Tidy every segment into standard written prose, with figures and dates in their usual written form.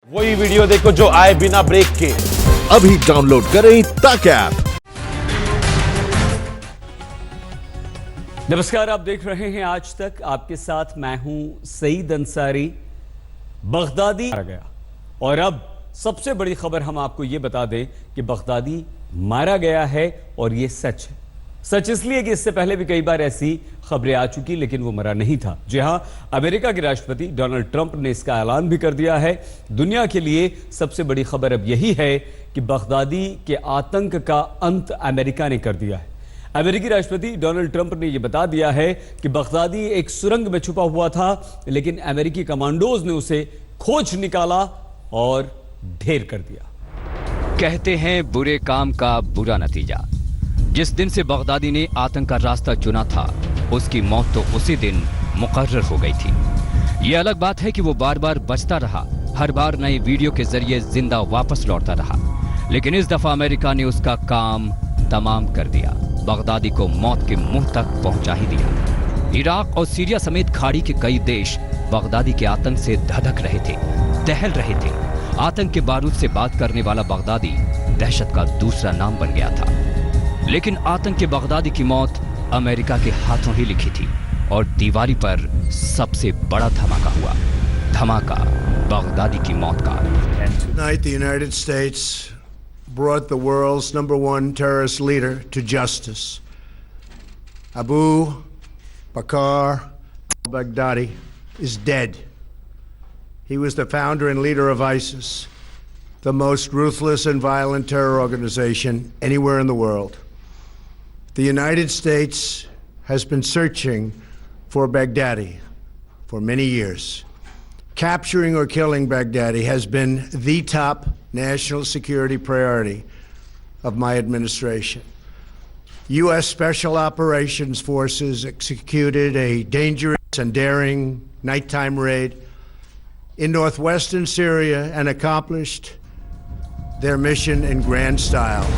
वही वीडियो देखो जो आए बिना ब्रेक के। अभी डाउनलोड करें तक ऐप। नमस्कार, आप देख रहे हैं आज तक। आपके साथ मैं हूं सईद अंसारी। बगदादी मारा गया और अब सबसे बड़ी खबर हम आपको यह बता दें कि बगदादी मारा गया है और यह सच है। सच इसलिए कि इससे पहले भी कई बार ऐसी खबरें आ चुकी, लेकिन वो मरा नहीं था। जी हां, अमेरिका के राष्ट्रपति डोनाल्ड ट्रंप ने इसका ऐलान भी कर दिया है। दुनिया के लिए सबसे बड़ी खबर अब यही है कि बगदादी के आतंक का अंत अमेरिका ने कर दिया है। अमेरिकी राष्ट्रपति डोनाल्ड ट्रंप ने यह बता दिया है कि बगदादी एक सुरंग में छुपा हुआ था, लेकिन अमेरिकी कमांडोज ने उसे खोज निकाला और ढेर कर दिया। कहते हैं बुरे काम का बुरा नतीजा। जिस दिन से बगदादी ने आतंक का रास्ता चुना था, उसकी मौत तो उसी दिन मुकर्रर हो गई थी। यह अलग बात है कि वो बार बार बचता रहा, हर बार नए वीडियो के जरिए जिंदा वापस लौटता रहा, लेकिन इस दफा अमेरिका ने उसका काम तमाम कर दिया। बगदादी को मौत के मुंह तक पहुंचा ही दिया। इराक और सीरिया समेत खाड़ी के कई देश बगदादी के आतंक से धधक रहे थे, दहल रहे थे। आतंक के बारूद से बात करने वाला बगदादी दहशत का दूसरा नाम बन गया था। लेकिन आतंक के बगदादी की मौत अमेरिका के हाथों ही लिखी थी और दीवारी पर सबसे बड़ा धमाका हुआ। धमाका बगदादी की मौत का। Tonight, the United States brought the world's #1 terrorist leader to justice. Abu Bakr al-Baghdadi is dead. He was the founder and leader of ISIS, the most ruthless and violent terror organization anywhere in the world. The United States has been searching for Baghdadi for many years. Capturing or killing Baghdadi has been the top national security priority of my administration. U.S. Special Operations Forces executed a dangerous and daring nighttime raid in northwestern Syria and accomplished their mission in grand style.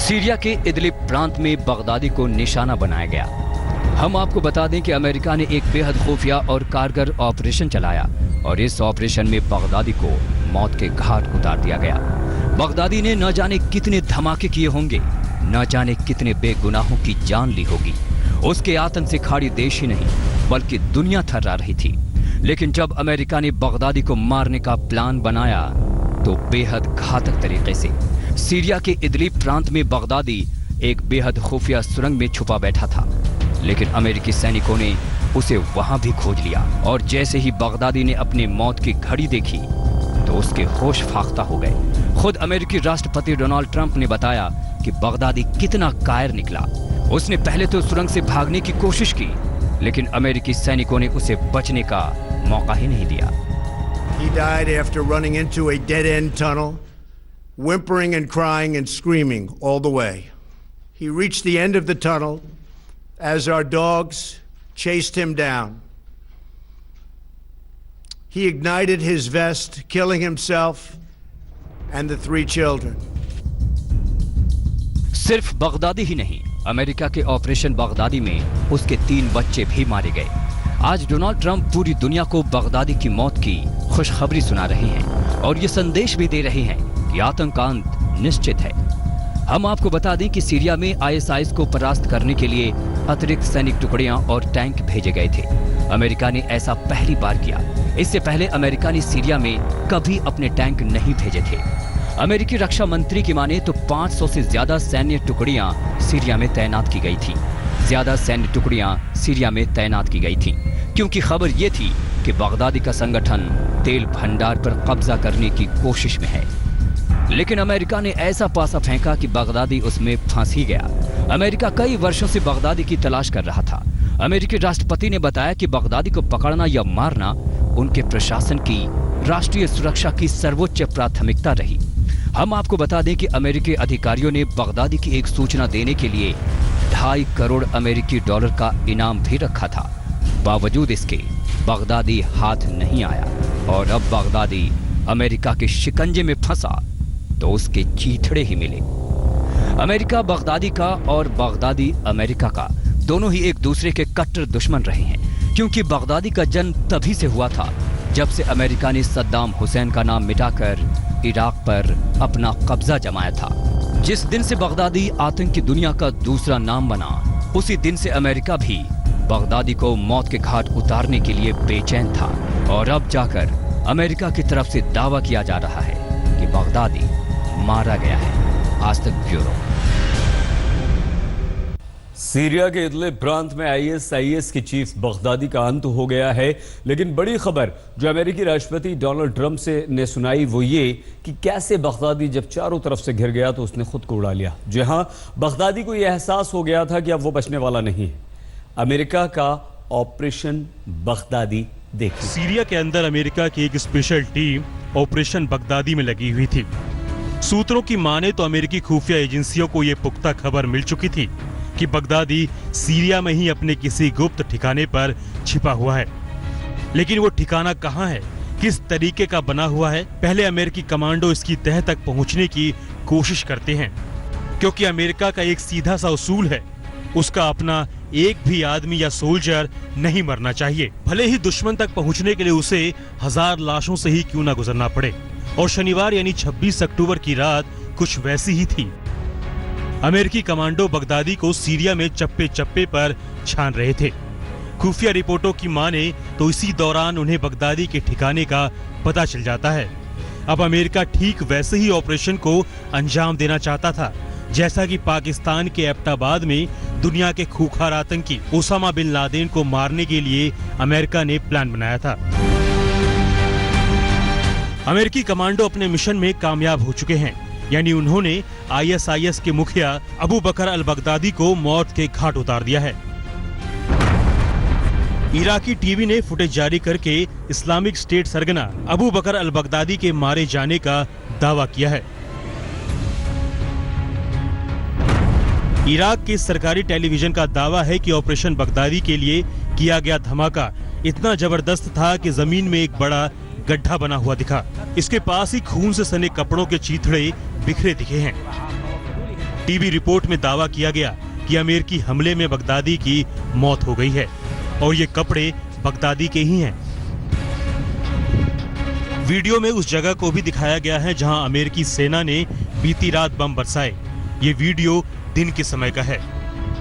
Syria के Idlib प्रांत में Baghdadi को निशाना बनाया गया। हम आपको बता दें कि अमेरिका ने एक बेहद खुफिया और कारगर ऑपरेशन चलाया और इस ऑपरेशन में बगदादी को मौत के घाट उतार दिया गया। बगदादी ने न जाने कितने धमाके किए होंगे, न जाने कितने बेगुनाहों की जान ली होगी। उसके आतंक से खाड़ी देश ही नहीं बल्कि दुनिया थर्रा रही थी। लेकिन जब अमेरिका ने बगदादी को मारने का प्लान बनाया तो बेहद घातक तरीके से सीरिया के इदलिब प्रांत में बगदादी एक बेहद खुफिया सुरंग में छुपा बैठा था। लेकिन अमेरिकी सैनिकों ने उसे वहां भी खोज लिया और जैसे ही बगदादी ने अपनी मौत की घड़ी देखी तो उसके होश फाख्ता हो गए। खुद अमेरिकी राष्ट्रपति डोनाल्ड ट्रंप ने बताया कि बगदादी कितना कायर निकला। उसने पहले तो सुरंग से भागने की कोशिश की, लेकिन अमेरिकी सैनिकों ने उसे बचने का मौका ही नहीं दिया। He died after running into a dead-end tunnel, whimpering and crying and screaming all the way. He reached the end of the tunnel as our dogs chased him down. He ignited his vest, killing himself and the 3 children. सिर्फ Baghdadi ही नहीं, America के operation Baghdadi में उसके 3 बच्चे भी मारे गए। आज डोनाल्ड ट्रंप पूरी दुनिया को बगदादी की मौत की खुशखबरी सुना रहे हैं और ये संदेश भी दे रहे हैं कि आतंक का अंत निश्चित है। हम आपको बता दें कि सीरिया में आईएसआईएस को परास्त करने के लिए अतिरिक्त सैनिक टुकड़ियां और टैंक भेजे गए थे। अमेरिका ने ऐसा पहली बार किया। इससे पहले अमेरिका ने सीरिया में कभी अपने टैंक नहीं भेजे थे। अमेरिकी रक्षा मंत्री की माने तो 500 से ज्यादा सैन्य टुकड़ियां सीरिया में तैनात की गई थी। ज्यादा सैन्य टुकड़ियां सीरिया में तैनात की गई थी क्योंकि खबर यह थी कि बगदादी का संगठन तेल भंडार पर कब्जा करने की कोशिश में है। लेकिन अमेरिका ने ऐसा पासा फेंका कि बगदादी उसमें फंस ही गया। अमेरिका कई वर्षों से बगदादी की तलाश कर रहा था। अमेरिकी राष्ट्रपति ने बताया कि बगदादी को पकड़ना या मारना उनके प्रशासन की राष्ट्रीय सुरक्षा की सर्वोच्च प्राथमिकता रही। हम आपको बता दें कि अमेरिकी अधिकारियों ने बगदादी की एक सूचना देने के लिए 2.5 करोड़ अमेरिकी डॉलर का इनाम भी रखा था। बावजूद इसके बगदादी हाथ नहीं आया और अब बगदादी अमेरिका के शिकंजे में फंसा तो उसके चीथड़े ही मिले। अमेरिका बगदादी का और बगदादी अमेरिका का दोनों ही एक दूसरे के कट्टर दुश्मन रहे हैं। क्योंकि बगदादी का जन्म तभी से हुआ था जब से अमेरिका ने सद्दाम हुसैन का नाम मिटाकर इराक पर अपना कब्जा जमाया था। जिस दिन से बगदादी आतंकी दुनिया का दूसरा नाम बना, उसी दिन से अमेरिका भी बगदादी को मौत के घाट उतारने के लिए बेचैन था। और अब जाकर अमेरिका की तरफ से दावा किया जा रहा है कि बगदादी मारा गया है। आज तक ब्यूरो। सीरिया के इदलिब प्रांत में ISIS की चीफ बगदादी का अंत हो गया है, लेकिन बड़ी खबर जो अमेरिकी राष्ट्रपति डोनाल्ड ट्रंप ने सुनाई वो ये कि कैसे बगदादी जब चारों तरफ से घिर गया तो उसने खुद को उड़ा लिया। जी हां, बगदादी को यह एहसास हो गया था कि अब वो बचने वाला नहीं है। अमेरिका का ऑपरेशन बगदादी देखिए। सीरिया के अंदर अमेरिका की एक स्पेशल टीम ऑपरेशन बगदादी में लगी हुई थी। सूत्रों की माने तो अमेरिकी खुफिया एजेंसियों को यह पुख्ता खबर मिल चुकी थी कि बगदादी सीरिया में ही अपने किसी गुप्त ठिकाने पर छिपा हुआ है। लेकिन वो ठिकाना कहाँ है, किस तरीके का बना हुआ है, पहले अमेरिकी कमांडो इसकी तह तक पहुंचने की कोशिश करते हैं। क्योंकि अमेरिका का एक सीधा सा उसूल है, उसका अपना एक भी आदमी या सोल्जर नहीं मरना चाहिए, भले ही दुश्मन तक पहुंचने के लिए उसे 1000 लाशों से ही क्यों ना गुजरना पड़े। और शनिवार यानी 26 अक्टूबर की रात कुछ वैसी ही थी। अमेरिकी कमांडो बगदादी को सीरिया में चप्पे चप्पे पर छान रहे थे। खुफिया रिपोर्टों की माने तो इसी दौरान उन्हें बगदादी के ठिकाने का पता चल जाता है। अब अमेरिका ठीक वैसे ही ऑपरेशन को अंजाम देना चाहता था जैसा कि पाकिस्तान के एबटाबाद में दुनिया के खूंखार आतंकी ओसामा बिन लादेन को मारने के लिए अमेरिका ने प्लान बनाया था। अमेरिकी कमांडो अपने मिशन में कामयाब हो चुके हैं, यानी उन्होंने ISIS के मुखिया अबू बकर अल बगदादी को मौत के घाट उतार दिया है। इराकी टीवी ने फुटेज जारी करके इस्लामिक स्टेट सरगना अबू बकर अल बगदादी के मारे जाने का दावा किया है। इराक के सरकारी टेलीविजन का दावा है कि ऑपरेशन बगदादी के लिए किया गया धमाका इतना जबरदस्त था कि जमीन में एक बड़ा गड्ढा बना हुआ दिखा। इसके पास ही खून से सने कपड़ों के चीथड़े बिखरे दिखे हैं। टीवी रिपोर्ट में दावा किया गया कि अमेरिकी हमले में बगदादी की मौत हो गई है और ये कपड़े बगदादी के ही हैं। वीडियो में उस जगह को भी दिखाया गया है जहां अमेरिकी सेना ने बीती रात बम बरसाए। ये वीडियो दिन के समय का है।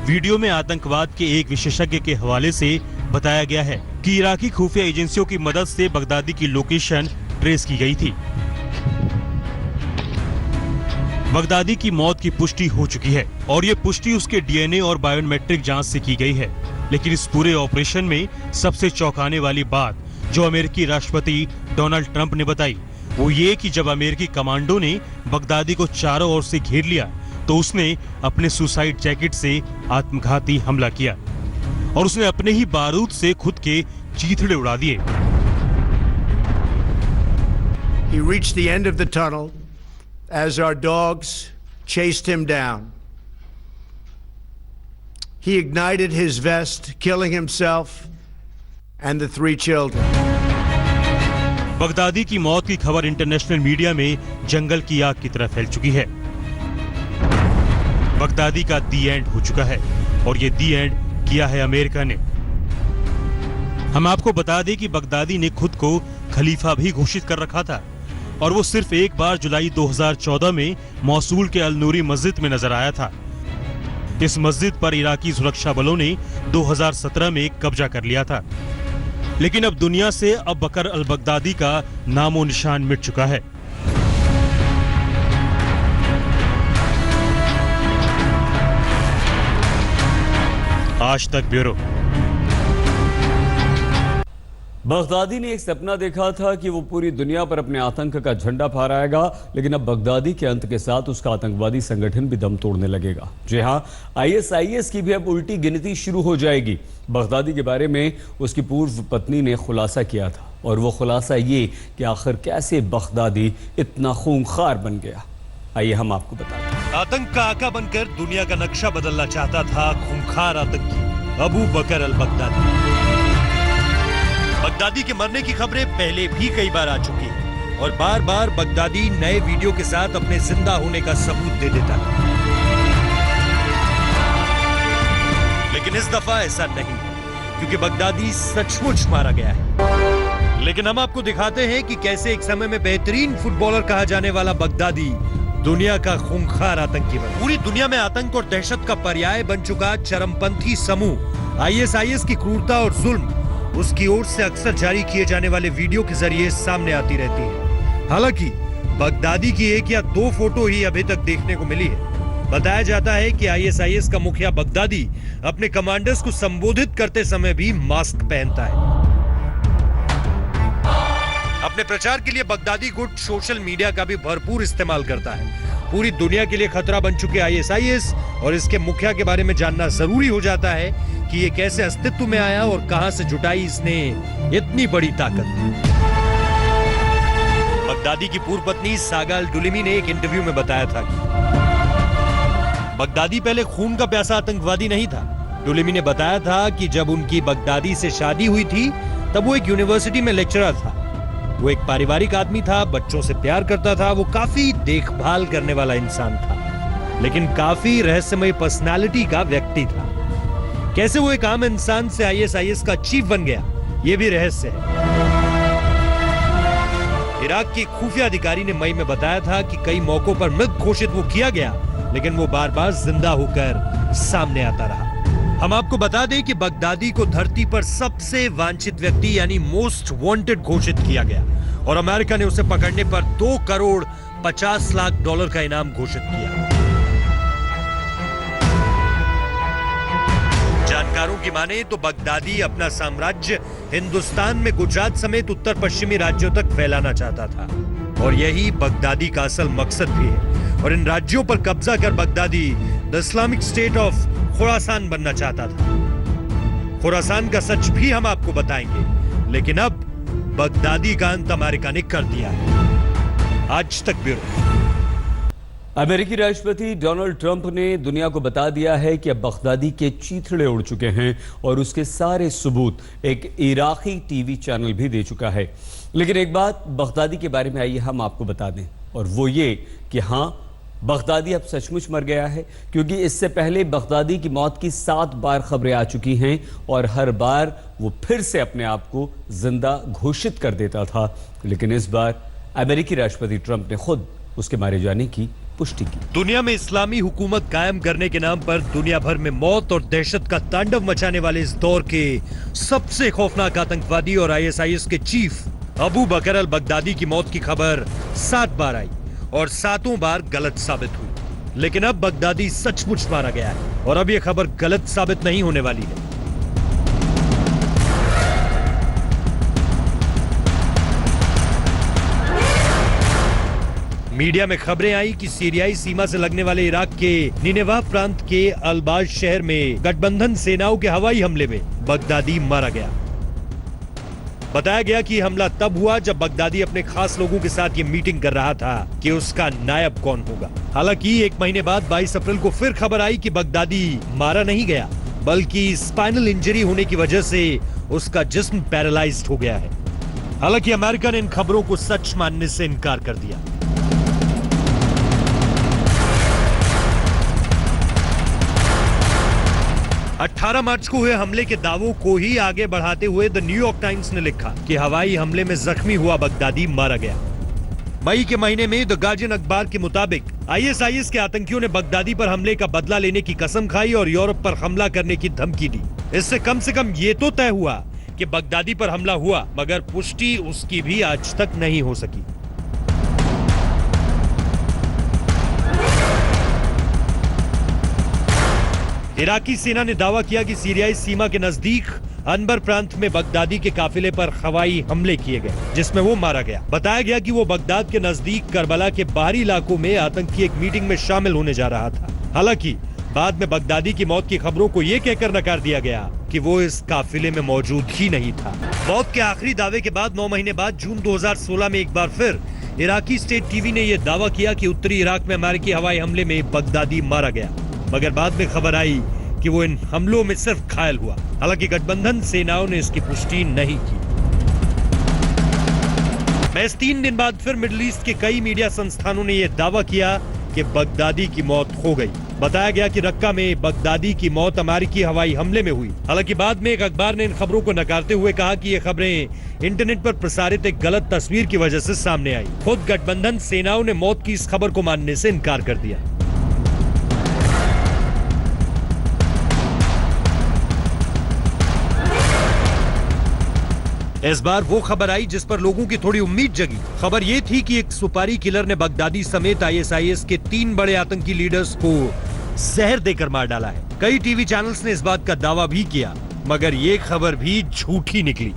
वीडियो में आतंकवाद के एक विशेषज्ञ के हवाले से बताया गया है कि इराकी खुफिया एजेंसियों की मदद से बगदादी की लोकेशन ट्रेस की गई थी। बगदादी की मौत की पुष्टि हो चुकी है और ये पुष्टि उसके DNA और बायोमेट्रिक जांच से की गई है। लेकिन इस पूरे ऑपरेशन में सबसे चौंकाने वाली बात जो अमेरिकी राष्ट्रपति डोनाल्ड ट्रंप ने बताई वो ये कि जब अमेरिकी कमांडो ने बगदादी को चारों ओर से घेर लिया तो उसने अपने सुसाइड जैकेट से आत्मघाती हमला किया और उसने अपने ही बारूद से खुद के चीथड़े उड़ा दिए। He reached the end of the tunnel as our dogs chased him down. He ignited his vest, killing himself and the 3 children. Baghdadi की मौत की खबर इंटरनेशनल मीडिया में जंगल की आग की तरह फैल चुकी है। बगदादी का दी एंड हो चुका है और ये दी एंड किया है अमेरिका ने। हम आपको बता दें कि बगदादी ने खुद को खलीफा भी घोषित कर रखा था और वो सिर्फ एक बार जुलाई 2014 में मौसूल के अल नूरी मस्जिद में नजर आया था। इस मस्जिद पर इराकी सुरक्षा बलों ने 2017 में कब्जा कर लिया था। लेकिन अब दुनिया से अब बकर अल बगदादी का नामो निशान मिट चुका है। आज तक ब्यूरो। बगदादी ने एक सपना देखा था कि वो पूरी दुनिया पर अपने आतंक का झंडा फहराएगा, लेकिन अब बगदादी के अंत के साथ उसका आतंकवादी संगठन भी दम तोड़ने लगेगा। जी हां, ISIS की भी अब उल्टी गिनती शुरू हो जाएगी। बगदादी के बारे में उसकी पूर्व पत्नी ने खुलासा किया था और वो खुलासा ये कि आखिर कैसे बगदादी इतना खूंखार बन गया। आइए हम आपको बताते हैं। आतंक का आका बनकर दुनिया का नक्शा बदलना चाहता था खूंखार आतंकी अबू बकर अल बगदादी। बगदादी के मरने की खबरें पहले भी कई बार आ चुकी हैं और बार बार बगदादी नए वीडियो के साथ अपने जिंदा होने का सबूत दे देता है। लेकिन इस दफा ऐसा नहीं। क्योंकि बगदादी सचमुच मारा गया है। लेकिन हम आपको दिखाते हैं कि कैसे एक समय में बेहतरीन फुटबॉलर कहा जाने वाला बगदादी दुनिया का खूंखार आतंकी बना। पूरी दुनिया में आतंक और दहशत का पर्याय बन चुका चरमपंथी समूह आईएसआईएस की क्रूरता और जुल्म उसकी ओर से अक्सर जारी किए जाने वाले वीडियो के जरिए सामने आती रहती है। हालांकि बगदादी की एक या दो फोटो ही अभी तक देखने को मिली है। बताया जाता है कि आईएसआईएस का मुखिया बगदादी अपने कमांडर्स को संबोधित करते समय भी मास्क पहनता है। अपने प्रचार के लिए बगदादी गुट सोशल मीडिया का भी भरपूर इस्तेमाल करता है। पूरी दुनिया के लिए खतरा बन चुके आईएसआईएस और इसके मुखिया के बारे में जानना जरूरी हो जाता है कि ये कैसे अस्तित्व में आया और कहां से जुटाई इसने इतनी बड़ी ताकत। बगदादी की पूर्व पत्नी सागा अल-दुलिमी ने एक इंटरव्यू में बताया था कि बगदादी पहले खून का प्यासा आतंकवादी नहीं था। दुलिमी ने बताया था कि जब उनकी बगदादी से शादी हुई थी तब वो एक यूनिवर्सिटी में लेक्चरर था। वो एक पारिवारिक आदमी था, बच्चों से प्यार करता था, वो काफी देखभाल करने वाला इंसान था, लेकिन काफी रहस्यमय पर्सनालिटी का व्यक्ति था। कैसे वो एक आम इंसान से आईएसआईएस का चीफ बन गया, ये भी रहस्य है। इराक के खुफिया अधिकारी ने मई में बताया था कि कई मौकों पर मृत घोषित वो किया गया, लेकिन वो बार बार जिंदा होकर सामने आता रहा। हम आपको बता दें कि बगदादी को धरती पर सबसे वांछित व्यक्ति यानी मोस्ट वांटेड घोषित किया गया और अमेरिका ने उसे पकड़ने पर $2 करोड़ 50 लाख का इनाम घोषित किया। जानकारों की माने तो बगदादी अपना साम्राज्य हिंदुस्तान में गुजरात समेत उत्तर पश्चिमी राज्यों तक फैलाना चाहता था और यही बगदादी का असल मकसद भी है। और इन राज्यों पर कब्जा कर Baghdadi the Islamic state of Khorasan बनना चाहता था। खुरासान का सच भी हम आपको बताएंगे, लेकिन अब बगदादी का अंत अमेरिका ने कर दिया है। आज तक ब्यूरो। अमेरिकी राष्ट्रपति डोनाल्ड ट्रंप ने दुनिया को बता दिया है कि अब बगदादी के चीथड़े उड़ चुके हैं और उसके सारे सबूत एक इराकी टीवी चैनल भी दे चुका है। लेकिन एक बात बगदादी के बारे में आइए हम आपको बता दें, और वो ये कि हाँ, बगदादी अब सचमुच मर गया है, क्योंकि इससे पहले बगदादी की मौत की 7 बार खबरें आ चुकी हैं और हर बार वो फिर से अपने आप को जिंदा घोषित कर देता था। लेकिन इस बार अमेरिकी राष्ट्रपति ट्रंप ने खुद उसके मारे जाने की पुष्टि की। दुनिया में इस्लामी हुकूमत कायम करने के नाम पर दुनिया भर में मौत और दहशत का तांडव मचाने वाले इस दौर के सबसे खौफनाक आतंकवादी और आईएसआईएस के चीफ अबू बकर अल बगदादी की मौत की खबर 7 बार आई और 7 बार गलत साबित हुई। लेकिन अब बगदादी सचमुच मारा गया है और अब यह खबर गलत साबित नहीं होने वाली है। मीडिया में खबरें आई कि सीरियाई सीमा से लगने वाले इराक के निनेवा प्रांत के अलबाज शहर में गठबंधन सेनाओं के हवाई हमले में बगदादी मारा गया। बताया गया कि हमला तब हुआ जब बगदादी अपने खास लोगों के साथ ये मीटिंग कर रहा था कि उसका नायब कौन होगा। हालांकि 1 महीने बाद 22 अप्रैल को फिर खबर आई कि बगदादी मारा नहीं गया, बल्कि स्पाइनल इंजरी होने की वजह से उसका जिस्म पैरालाइज्ड हो गया है। हालांकि अमेरिका ने इन खबरों को सच मानने से इनकार कर दिया। अठारह मार्च को हुए हमले के दावों को ही आगे बढ़ाते हुए द न्यूयॉर्क टाइम्स ने लिखा कि हवाई हमले में जख्मी हुआ बगदादी मारा गया। मई के महीने में द गार्जियन अखबार के मुताबिक आईएसआईएस के आतंकियों ने बगदादी पर हमले का बदला लेने की कसम खाई और यूरोप पर हमला करने की धमकी दी। इससे कम से कम ये तो तय हुआ कि बगदादी पर हमला हुआ, मगर पुष्टि उसकी भी आज तक नहीं हो सकी। इराकी सेना ने दावा किया कि सीरियाई सीमा के नजदीक अनबर प्रांत में बगदादी के काफिले पर हवाई हमले किए गए, जिसमें वो मारा गया। बताया गया कि वो बगदाद के नजदीक करबला के बाहरी इलाकों में आतंकी एक मीटिंग में शामिल होने जा रहा था। हालांकि बाद में बगदादी की मौत की खबरों को ये कहकर नकार दिया गया कि वो इस काफिले में मौजूद ही नहीं था। मौत के आखिरी दावे के बाद 9 महीने बाद जून 2016 में एक बार फिर इराकी स्टेट टीवी ने यह दावा किया कि उत्तरी इराक में अमेरिकी हवाई हमले में बगदादी मारा गया, मगर बाद में खबर आई कि वो इन हमलों में सिर्फ घायल हुआ। हालांकि गठबंधन सेनाओं ने इसकी पुष्टि नहीं की। महज 3 दिन बाद फिर मिडिल ईस्ट के कई मीडिया संस्थानों ने यह दावा किया कि बगदादी की मौत हो गई। बताया गया कि रक्का में बगदादी की मौत अमेरिकी हवाई हमले में हुई। हालांकि बाद में एक अखबार ने इन खबरों को नकारते हुए कहा कि ये खबरें इंटरनेट पर प्रसारित एक गलत तस्वीर की वजह से सामने आई। खुद गठबंधन सेनाओं ने मौत की इस खबर को मानने से इनकार कर दिया। इस बार वो खबर आई जिस पर लोगों की थोड़ी उम्मीद जगी। खबर ये थी कि एक सुपारी किलर ने बगदादी समेत आईएसआईएस के 3 बड़े आतंकी लीडर्स को जहर देकर मार डाला है। कई टीवी चैनल्स ने इस बात का दावा भी किया, मगर ये खबर भी झूठी निकली।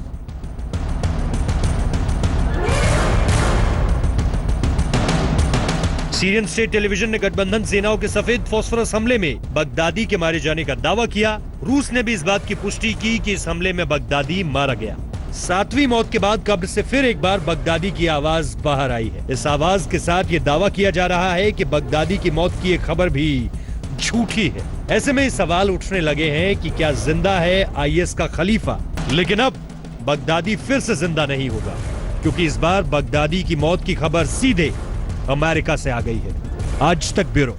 सीरियन स्टेट टेलीविजन ने गठबंधन सेनाओं के सफेद फास्फोरस हमले में बगदादी के मारे जाने का दावा किया। रूस ने भी इस बात की पुष्टि की कि इस हमले में बगदादी मारा गया। 7वीं मौत के बाद कब्र से फिर एक बार बगदादी की आवाज बाहर आई है। इस आवाज के साथ ये दावा किया जा रहा है कि बगदादी की मौत की एक खबर भी झूठी है। ऐसे में सवाल उठने लगे हैं कि क्या जिंदा है आईएस का खलीफा। लेकिन अब बगदादी फिर से जिंदा नहीं होगा, क्योंकि इस बार बगदादी की मौत की खबर सीधे अमेरिका से आ गई है। आज तक ब्यूरो।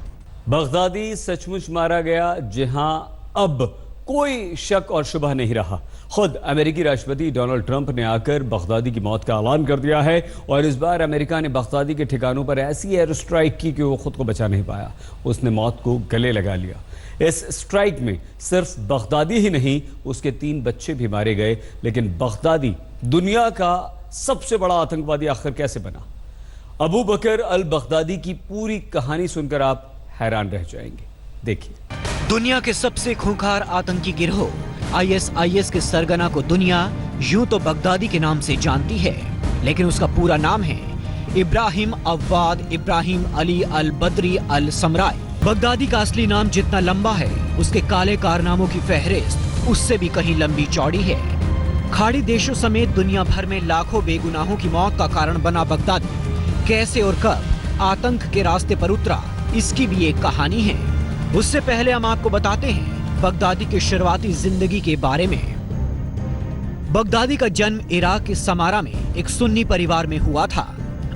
बगदादी सचमुच मारा गया। जी हां, अब कोई शक और शुबह नहीं रहा। खुद अमेरिकी राष्ट्रपति डोनाल्ड ट्रंप ने आकर बगदादी की मौत का ऐलान कर दिया है और इस बार अमेरिका ने बगदादी के ठिकानों पर ऐसी एयर स्ट्राइक की कि वो खुद को बचा नहीं पाया। उसने मौत को गले लगा लिया। इस स्ट्राइक में सिर्फ बगदादी ही नहीं, उसके 3 बच्चे भी मारे गए। लेकिन बगदादी दुनिया का सबसे बड़ा आतंकवादी आखिर कैसे बना? अबू बकर अल बगदादी की पूरी कहानी सुनकर आप हैरान रह जाएंगे। देखिए। दुनिया के सबसे खूंखार आतंकी गिरोह आईएसआईएस के सरगना को दुनिया यूं तो बगदादी के नाम से जानती है, लेकिन उसका पूरा नाम है इब्राहिम अव्वाद इब्राहिम अली अल बदरी अल समराई। बगदादी का असली नाम जितना लंबा है, उसके काले कारनामों की फहरिस्त उससे भी कहीं लंबी चौड़ी है। खाड़ी देशों समेत दुनिया भर में लाखों बेगुनाहों की मौत का कारण बना बगदादी कैसे और कब आतंक के रास्ते पर उतरा, इसकी भी एक कहानी है। उससे पहले हम आपको बताते हैं बगदादी की शुरुआती जिंदगी के बारे में। बगदादी का जन्म इराक के समारा में एक सुन्नी परिवार में हुआ था।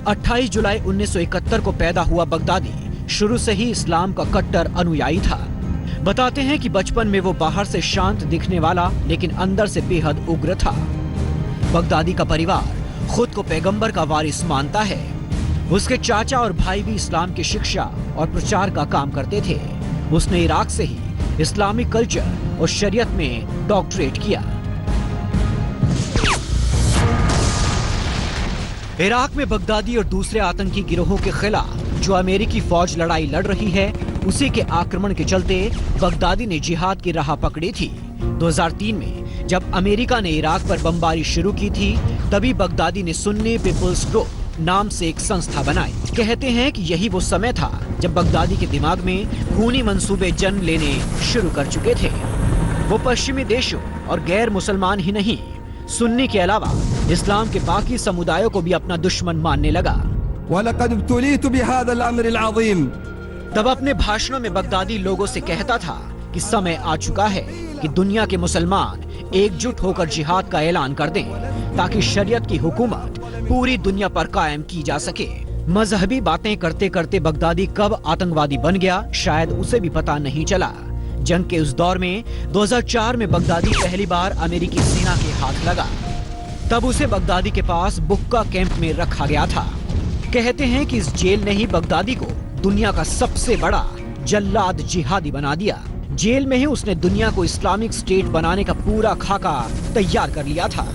28 जुलाई 1971 को पैदा हुआ बगदादी शुरू से ही इस्लाम का कट्टर अनुयायी था। बताते हैं कि बचपन में वो बाहर से शांत दिखने वाला लेकिन अंदर से बेहद उग्र था। बगदादी का परिवार खुद को पैगंबर का वारिस मानता है। उसके चाचा और भाई भी इस्लाम की शिक्षा और प्रचार का काम करते थे। उसने इराक से ही इस्लामिक कल्चर और शरीयत में डॉक्टरेट किया। इराक में बगदादी और दूसरे आतंकी गिरोहों के खिलाफ जो अमेरिकी फौज लड़ाई लड़ रही है, उसी के आक्रमण के चलते बगदादी ने जिहाद की राह पकड़ी थी। 2003 में जब अमेरिका ने इराक पर बमबारी शुरू की थी, तभी बगदादी ने सुन्नी पीपल्स ग्रुप नाम से एक संस्था बनाई। कहते हैं कि यही वो समय था जब बगदादी के दिमाग में खूनी मंसूबे जन्म लेने शुरू कर चुके थे। वो पश्चिमी देशों और गैर मुसलमान ही नहीं, सुन्नी के अलावा इस्लाम के बाकी समुदायों को भी अपना दुश्मन मानने लगा। तब अपने भाषणों में बगदादी लोगों से कहता था कि समय आ चुका है कि दुनिया के मुसलमान एकजुट होकर जिहाद का ऐलान कर दें, ताकि शरीयत की हुकूमत पूरी दुनिया पर कायम की जा सके। मजहबी बातें करते करते बगदादी कब आतंकवादी बन गया, शायद उसे भी पता नहीं चला। जंग के उस दौर में 2004 में बगदादी पहली बार अमेरिकी सेना के हाथ लगा। तब उसे बगदादी के पास बुक्का कैंप में रखा गया था। कहते हैं कि इस जेल ने ही बगदादी को दुनिया का सबसे बड़ा जल्लाद जिहादी बना दिया। जेल में ही उसने दुनिया को इस्लामिक स्टेट बनाने का पूरा खाका तैयार कर लिया था।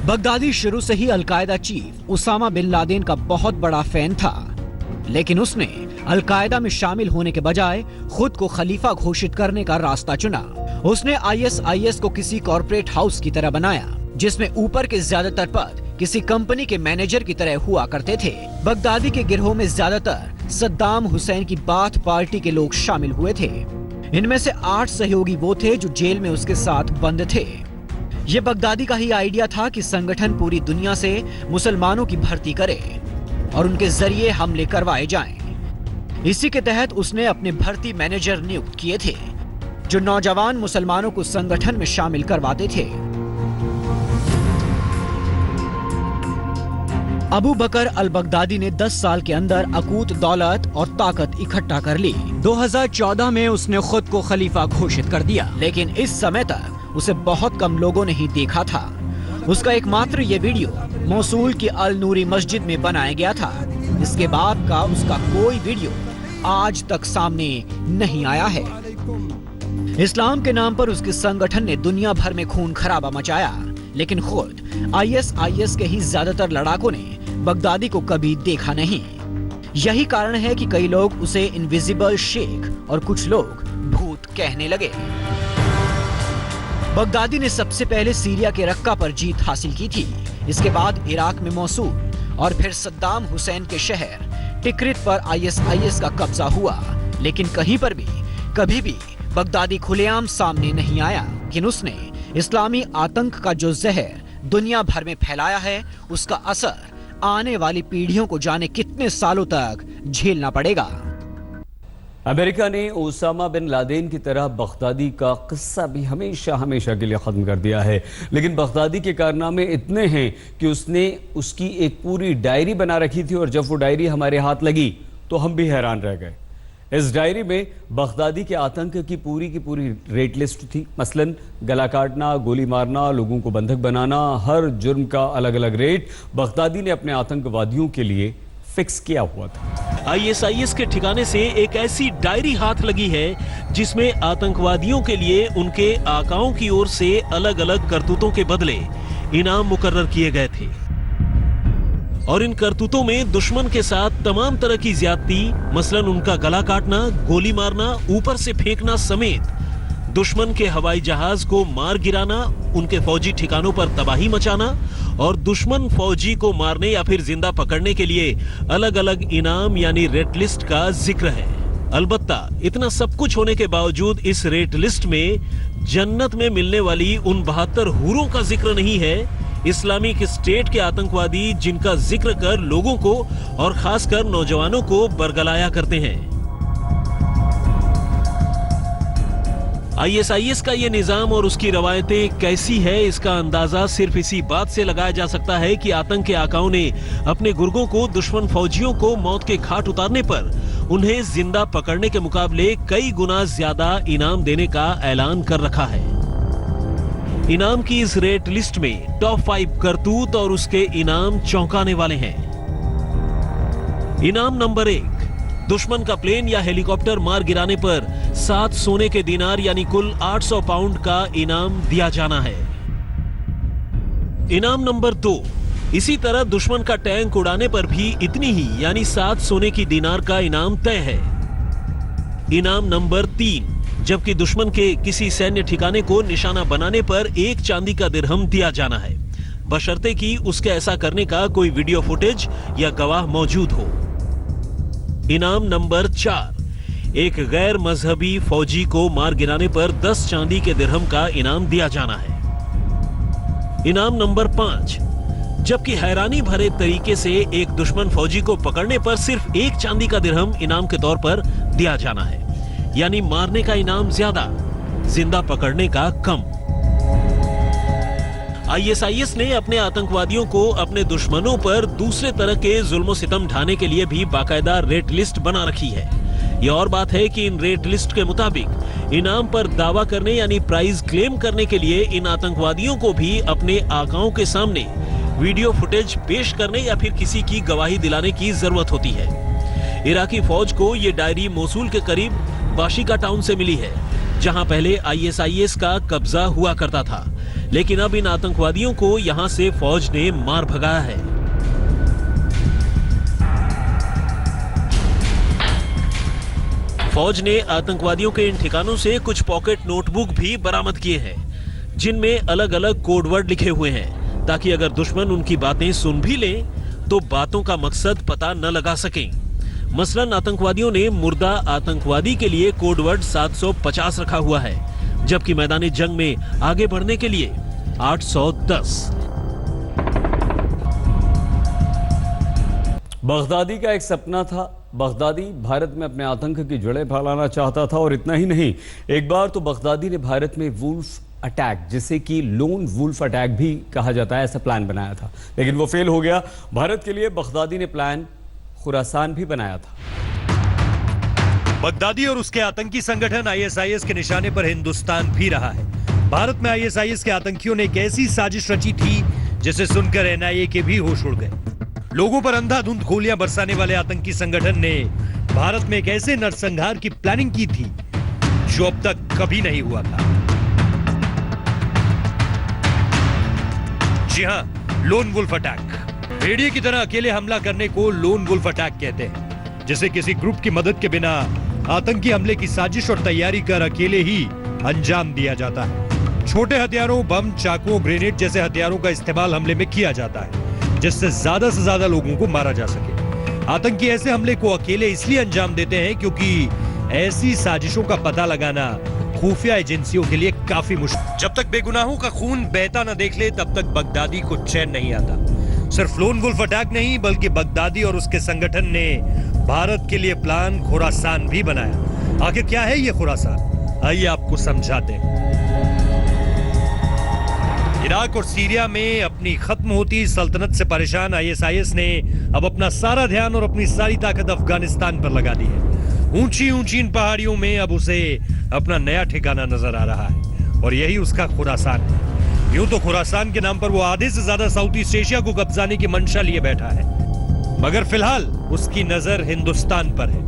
बगदादी शुरू से ही Al Qaeda chief Osama bin Laden का बहुत बड़ा फैन था, लेकिन उसने अलकायदा में शामिल होने के बजाय खुद को खलीफा घोषित करने का रास्ता चुना। उसने आईएसआईएस को किसी कॉर्पोरेट हाउस की तरह बनाया, जिसमें ऊपर के ज्यादातर पद किसी कंपनी के मैनेजर की तरह हुआ करते थे। बगदादी के गिरोह में ज्यादातर सद्दाम हुसैन की बाथ पार्टी के लोग शामिल हुए थे। इनमें से 8 सहयोगी वो थे जो जेल में उसके साथ बंद थे। ये बगदादी का ही आइडिया था कि संगठन पूरी दुनिया से मुसलमानों की भर्ती करे और उनके जरिए हमले करवाए जाएं। इसी के तहत उसने अपने भर्ती मैनेजर नियुक्त किए थे, जो नौजवान मुसलमानों को संगठन में शामिल करवाते थे। अबू बकर अल बगदादी ने 10 साल के अंदर अकूत दौलत और ताकत इकट्ठा कर ली। 2014 में उसने खुद को खलीफा घोषित कर दिया, लेकिन इस समय तक उसे बहुत कम लोगों ने ही देखा था। उसका एकमात्र ये वीडियो मोसूल की अल नूरी मस्जिद में बनाया गया था। इसके बाद का उसका कोई वीडियो आज तक सामने नहीं आया है। इस्लाम के नाम पर उसके संगठन ने दुनिया भर में खून खराबा मचाया, लेकिन खुद ISIS के ही ज्यादातर लड़ाकों ने बगदादी को कभी देखा नहीं। यही कारण है कि कई लोग उसे इनविजिबल शेख और कुछ लोग भूत कहने लगे। बगदादी ने सबसे पहले सीरिया के रक्का पर जीत हासिल की थी। इसके बाद इराक में मोसूल और फिर सद्दाम हुसैन के शहर टिक्रित पर ISIS का कब्जा हुआ, लेकिन कहीं पर भी कभी भी बगदादी खुलेआम सामने नहीं आया। लेकिन उसने इस्लामी आतंक का जो जहर दुनिया भर में फैलाया है, उसका असर आने वाली पीढ़ियों को जाने कितने सालों तक झेलना पड़ेगा। अमेरिका ने ओसामा बिन लादेन की तरह बगदादी का किस्सा भी हमेशा हमेशा के लिए ख़त्म कर दिया है, लेकिन बगदादी के कारनामे इतने हैं कि उसने उसकी एक पूरी डायरी बना रखी थी, और जब वो डायरी हमारे हाथ लगी तो हम भी हैरान रह गए। इस डायरी में बगदादी के आतंक की पूरी रेट लिस्ट थी। मसलन गला काटना, गोली मारना, लोगों को बंधक बनाना, हर जुर्म का अलग अलग रेट बगदादी ने अपने आतंकवादियों के लिए फिक्स किया हुआ था। ISIS के ठिकाने से एक ऐसी डायरी हाथ लगी है जिसमें आतंकवादियों के लिए उनके आकाओं की ओर से अलग अलग करतूतों के बदले इनाम मुकर्रर किए गए थे, और इन करतूतों में दुश्मन के साथ तमाम तरह की ज्यादती, मसलन उनका गला काटना, गोली मारना, ऊपर से फेंकना समेत दुश्मन के हवाई जहाज को मार गिराना, उनके फौजी ठिकानों पर तबाही मचाना और दुश्मन फौजी को मारने या फिर जिंदा पकड़ने के लिए अलग अलग इनाम यानी रेट लिस्ट का जिक्र है। अलबत्ता इतना सब कुछ होने के बावजूद इस रेट लिस्ट में जन्नत में मिलने वाली उन 72 हूरों का जिक्र नहीं है, इस्लामिक स्टेट के आतंकवादी जिनका जिक्र कर लोगों को और खासकर नौजवानों को बरगलाया करते हैं। ISIS का ये निजाम और उसकी रवायतें कैसी है, इसका अंदाजा सिर्फ इसी बात से लगाया जा सकता है कि आतंक के आकाओं ने अपने गुर्गों को दुश्मन फौजियों को मौत के घाट उतारने पर उन्हें जिंदा पकड़ने के मुकाबले कई गुना ज्यादा इनाम देने का ऐलान कर रखा है। इनाम की इस रेट लिस्ट में टॉप 5 करतूत और उसके इनाम चौंकाने वाले हैं। इनाम नंबर 1, दुश्मन का प्लेन या हेलीकॉप्टर मार गिराने पर 7 सोने के दिनार यानी कुल 800 पाउंड का इनाम दिया जाना है। इनाम नंबर 2, इसी तरह दुश्मन का टैंक उड़ाने पर भी इतनी ही यानी 7 सोने की दिनार का इनाम तय है। इनाम नंबर 3, जबकि दुश्मन के किसी सैन्य ठिकाने को निशाना बनाने पर 1 चांदी का दिरहम दिया जाना है, बशर्ते कि उसके ऐसा करने का कोई वीडियो फुटेज या गवाह मौजूद हो। इनाम नंबर 4, एक गैर मजहबी फौजी को मार गिराने पर 10 चांदी के दिरहम का इनाम दिया जाना है। इनाम नंबर 5, जबकि हैरानी भरे तरीके से एक दुश्मन फौजी को पकड़ने पर सिर्फ 1 चांदी का दिरहम इनाम के तौर पर दिया जाना है, यानी मारने का इनाम ज्यादा, जिंदा पकड़ने का कम। ISIS ने अपने आतंकवादियों को अपने दुश्मनों पर दूसरे तरह के जुल्म सितम ढाने के लिए भी बाकायदा रेट लिस्ट बना रखी है। यह और बात है कि इन रेट लिस्ट के मुताबिक इनाम पर दावा करने यानी प्राइज क्लेम करने के लिए इन आतंकवादियों को भी अपने आकाओं के सामने वीडियो फुटेज पेश करने या फिर किसी की गवाही दिलाने की जरूरत होती है। इराकी फौज को यह डायरी मोसूल के करीब बाशिका टाउन से मिली है, जहां पहले ISIS का कब्जा हुआ करता था, लेकिन अब इन आतंकवादियों को यहां से फौज ने मार भगाया है। फौज ने आतंकवादियों के इन ठिकानों से कुछ पॉकेट नोटबुक भी बरामद किए हैं, जिनमें अलग अलग कोडवर्ड लिखे हुए हैं, ताकि अगर दुश्मन उनकी बातें सुन भी लें तो बातों का मकसद पता न लगा सकें। मसलन आतंकवादियों ने मुर्दा आतंकवादी के लिए कोडवर्ड 750 रखा हुआ है, जबकि मैदानी जंग में आगे बढ़ने के लिए 810। बगदादी का एक सपना था। बगदादी भारत में अपने आतंक की जड़ें फैलाना चाहता था, और इतना ही नहीं, एक बार तो बगदादी ने भारत में वुल्फ अटैक, जिसे कि लोन वुल्फ अटैक भी कहा जाता है, ऐसा प्लान बनाया था, लेकिन वो फेल हो गया। भारत के लिए बगदादी ने प्लान खुरासान भी बनाया था। बगदादी और उसके आतंकी संगठन आईएसआईएस के निशाने पर हिंदुस्तान भी रहा है। भारत में आईएसआईएस के आतंकियों ने एक ऐसी साजिश रची थी जिसे सुनकर एनआईए के भी होश उड़ गए। लोगों पर अंधाधुंध गोलियां बरसाने वाले आतंकी संगठन ने भारत में एक ऐसे नरसंहार की प्लानिंग की थी जो अब तक कभी नहीं हुआ था। जी हां, लोन वुल्फ अटैक। भेड़िए की तरह अकेले हमला करने को लोन वुल्फ अटैक कहते हैं, जिसे किसी ग्रुप की मदद के बिना आतंकी हमले की साजिश और तैयारी कर अकेले ही अंजाम दिया जाता है। छोटे हथियारों, बम, चाकुओं, ग्रेनेड जैसे हथियारों का इस्तेमाल हमले में किया जाता है, जिससे ज्यादा से ज्यादा लोगों को मारा जा सके। आतंकी ऐसे हमले को अकेले इसलिए अंजाम देते हैं क्योंकि ऐसी साजिशों का पता लगाना खुफिया एजेंसियों के लिए काफी मुश्किल। जब तक बेगुनाहों का खून बहता न देख ले तब तक बगदादी को चैन नहीं आता। सिर्फ लोन वुल्फ अटैक नहीं, बल्कि बगदादी और उसके संगठन ने भारत के लिए प्लान खुरासान भी बनाया। आखिर क्या है ये खुरासान, आइए आपको समझाते हैं। इराक और सीरिया में अपनी खत्म होती सल्तनत से परेशान आईएसआईएस ने अब अपना सारा ध्यान और अपनी सारी ताकत अफगानिस्तान पर लगा दी है। ऊंची ऊंची इन पहाड़ियों में अब उसे अपना नया ठिकाना नजर आ रहा है और यही उसका खुरासान है। यूं तो खुरासान के नाम पर वो आधे से ज्यादा साउथ ईस्ट एशिया को कब्जाने की मंशा लिए बैठा है, मगर फिलहाल उसकी नजर हिंदुस्तान पर है।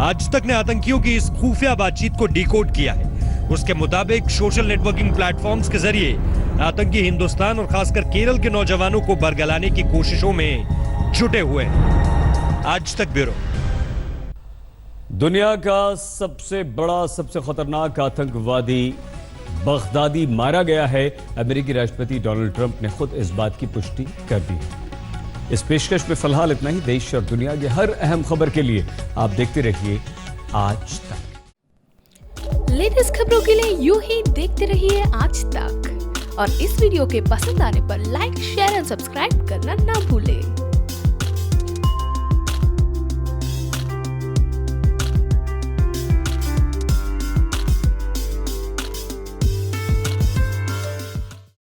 आज तक ने आतंकियों की इस खुफिया बातचीत को डिकोड किया है। उसके मुताबिक सोशल नेटवर्किंग प्लेटफॉर्म्स के जरिए आतंकी हिंदुस्तान और खासकर केरल के नौजवानों को बरगलाने की कोशिशों में जुटे हुए हैं। आज तक ब्यूरो। दुनिया का सबसे बड़ा, सबसे खतरनाक आतंकवादी बगदादी मारा गया है। अमेरिकी राष्ट्रपति डोनाल्ड ट्रंप ने खुद इस बात की पुष्टि कर दी है। इस पेशकश में फिलहाल इतना ही। देश और दुनिया की हर अहम खबर के लिए आप देखते रहिए आज तक। लेटेस्ट खबरों के लिए यूं ही देखते रहिए आज तक, और इस वीडियो के पसंद आने पर लाइक, शेयर और सब्सक्राइब करना ना भूलें।